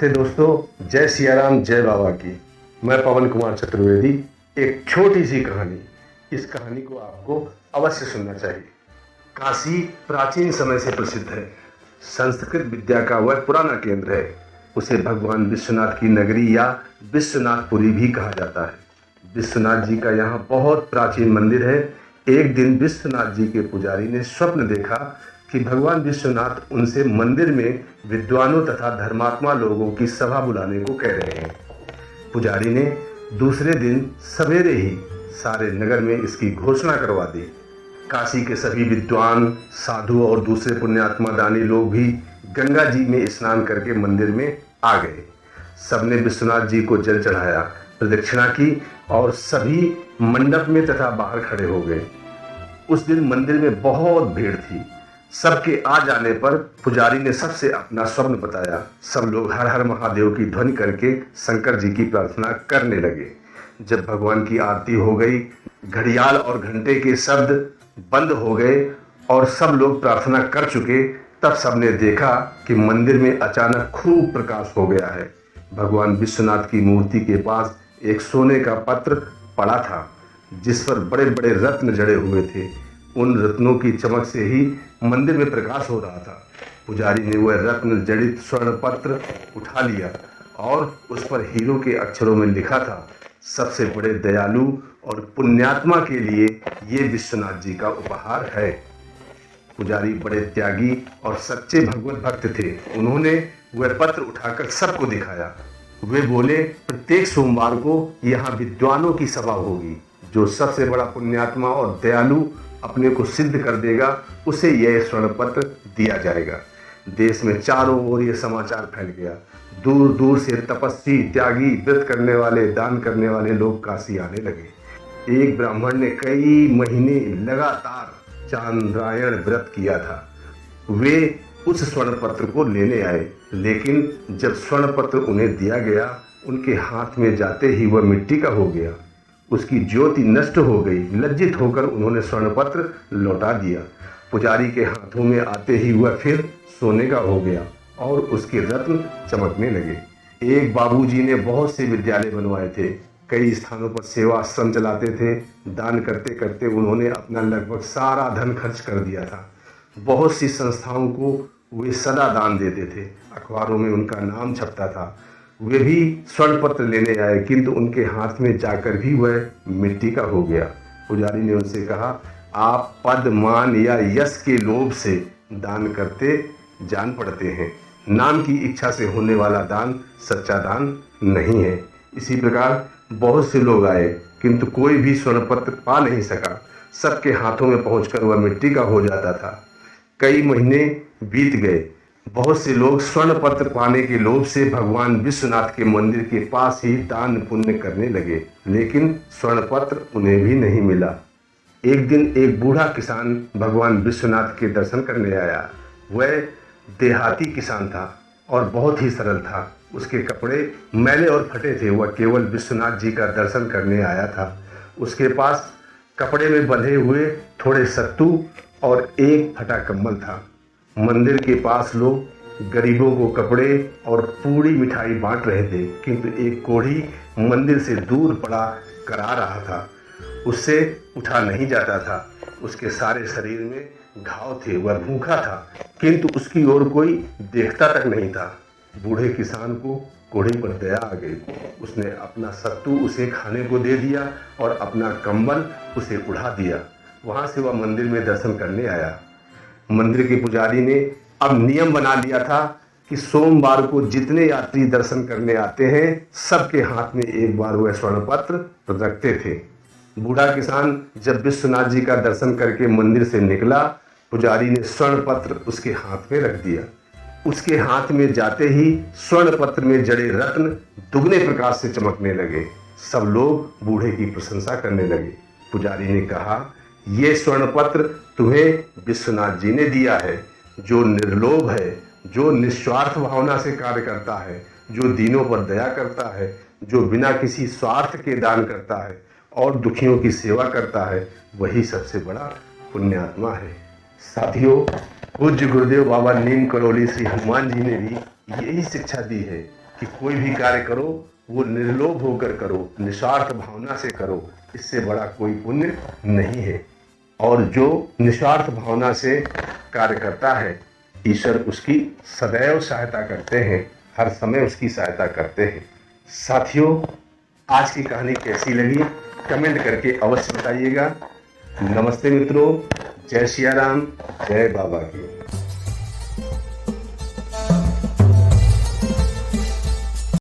नमस्ते दोस्तों, जय सिया राम, जय बाबा की। मैं पवन कुमार चतुर्वेदी। एक छोटी सी कहानी, इस कहानी को आपको अवश्य सुनना चाहिए। काशी प्राचीन समय से प्रसिद्ध है। संस्कृत विद्या का वह पुराना केंद्र है। उसे भगवान विश्वनाथ की नगरी या विश्वनाथपुरी भी कहा जाता है। विश्वनाथ जी का यहाँ बहुत प्राचीन मंदिर है। एक दिन विश्वनाथ जी के पुजारी ने स्वप्न देखा कि भगवान विश्वनाथ उनसे मंदिर में विद्वानों तथा धर्मात्मा लोगों की सभा बुलाने को कह रहे हैं। पुजारी ने दूसरे दिन सवेरे ही सारे नगर में इसकी घोषणा करवा दी। काशी के सभी विद्वान, साधु और दूसरे पुण्यात्मा दानी लोग भी गंगा जी में स्नान करके मंदिर में आ गए। सबने विश्वनाथ जी को जल चढ़ाया, प्रदक्षिणा की और सभी मंडप में तथा बाहर खड़े हो गए। उस दिन मंदिर में बहुत भीड़ थी। सबके आ जाने पर पुजारी ने सबसे अपना स्वप्न बताया। सब लोग हर हर महादेव की ध्वनि करके शंकर जी की प्रार्थना करने लगे। जब भगवान की आरती हो गई, घड़ियाल और घंटे के शब्द बंद हो गए और सब लोग प्रार्थना कर चुके, तब सबने देखा कि मंदिर में अचानक खूब प्रकाश हो गया है। भगवान विश्वनाथ की मूर्ति के पास एक सोने का पत्र पड़ा था, जिस पर बड़े बड़े रत्न जड़े हुए थे। उन रत्नों की चमक से ही मंदिर में प्रकाश हो रहा था। पुजारी ने वह रत्न जड़ित स्वर्ण पत्र उठा लिया और उस पर हीरो के अक्षरों में लिखा था, सबसे बड़े दयालु और पुण्यात्मा के लिए ये विश्वनाथ जी का उपहार है। पुजारी बड़े त्यागी और सच्चे भगवत भक्त थे। उन्होंने वह पत्र उठाकर सबको दिखाया। वे बोले, प्रत्येक सोमवार को यहाँ विद्वानों की सभा होगी। जो सबसे बड़ा पुण्यात्मा और दयालु अपने को सिद्ध कर देगा, उसे यह स्वर्ण पत्र दिया जाएगा। देश में चारों ओर यह समाचार फैल गया। दूर दूर से तपस्वी, त्यागी, व्रत करने वाले, दान करने वाले लोग काशी आने लगे। एक ब्राह्मण ने कई महीने लगातार चांद्रायण व्रत किया था। वे उस स्वर्ण पत्र को लेने आए, लेकिन जब स्वर्ण पत्र उन्हें दिया गया, उनके हाथ में जाते ही वह मिट्टी का हो गया। उसकी ज्योति नष्ट हो गई। लज्जित होकर उन्होंने स्वर्ण पत्र लौटा दिया। पुजारी के हाथों में आते ही वह फिर सोने का हो गया और उसके रत्न चमकने लगे। एक बाबूजी ने बहुत से विद्यालय बनवाए थे, कई स्थानों पर सेवा आश्रम चलाते थे। दान करते करते उन्होंने अपना लगभग सारा धन खर्च कर दिया था। बहुत सी संस्थाओं को वे सदा दान देते थे। अखबारों में उनका नाम छपता था। वे भी स्वर्ण पत्र लेने आए, किंतु उनके हाथ में जाकर भी वह मिट्टी का हो गया। पुजारी ने उनसे कहा, आप पद, मान या यश के लोभ से दान करते जान पड़ते हैं। नाम की इच्छा से होने वाला दान सच्चा दान नहीं है। इसी प्रकार बहुत से लोग आए, किंतु कोई भी स्वर्ण पत्र पा नहीं सका। सबके हाथों में पहुंचकर वह मिट्टी का हो जाता था। कई महीने बीत गए। बहुत से लोग स्वर्ण पत्र पाने के लोभ से भगवान विश्वनाथ के मंदिर के पास ही दान पुण्य करने लगे, लेकिन स्वर्ण पत्र उन्हें भी नहीं मिला। एक दिन एक बूढ़ा किसान भगवान विश्वनाथ के दर्शन करने आया। वह देहाती किसान था और बहुत ही सरल था। उसके कपड़े मैले और फटे थे। वह केवल विश्वनाथ जी का दर्शन करने आया था। उसके पास कपड़े में बंधे हुए थोड़े सत्तू और एक फटा कंबल था। मंदिर के पास लोग गरीबों को कपड़े और पूरी मिठाई बांट रहे थे, किंतु एक कोढ़ी मंदिर से दूर पड़ा करा रहा था। उससे उठा नहीं जाता था। उसके सारे शरीर में घाव थे। वह भूखा था, किंतु उसकी ओर कोई देखता तक नहीं था। बूढ़े किसान को कोढ़ी पर दया आ गई। उसने अपना सत्तू उसे खाने को दे दिया और अपना कंबल उसे उड़ा दिया। वहां से वह मंदिर में दर्शन करने आया। मंदिर के पुजारी ने अब नियम बना लिया था कि सोमवार को जितने यात्री दर्शन करने आते हैं, सबके हाथ में एक बार वह स्वर्ण पत्र रखते थे। बूढ़ा किसान जब विश्वनाथ जी का दर्शन करके मंदिर से निकला, पुजारी ने स्वर्ण पत्र उसके हाथ में रख दिया। उसके हाथ में जाते ही स्वर्ण पत्र में जड़े रत्न दुगने प्रकाश से चमकने लगे। सब लोग बूढ़े की प्रशंसा करने लगे। पुजारी ने कहा, ये स्वर्ण पत्र तुम्हें विश्वनाथ जी ने दिया है, जो निर्लोभ है, जो निस्वार्थ भावना से कार्य करता है, जो दीनों पर दया करता है, जो बिना किसी स्वार्थ के दान करता है और दुखियों की सेवा करता है, वही सबसे बड़ा पुण्यात्मा है। साथियों, पूज्य गुरुदेव बाबा नीम करोली श्री हनुमान जी ने भी यही शिक्षा दी है कि कोई भी कार्य करो वो निर्लोभ होकर करो, निस्वार्थ भावना से करो, इससे बड़ा कोई पुण्य नहीं है। और जो निस्वार्थ भावना से कार्य करता है, ईश्वर उसकी सदैव सहायता करते हैं, हर समय उसकी सहायता करते हैं। साथियों, आज की कहानी कैसी लगी कमेंट करके अवश्य बताइएगा। नमस्ते मित्रों, जय सिया राम, जय बाबा की।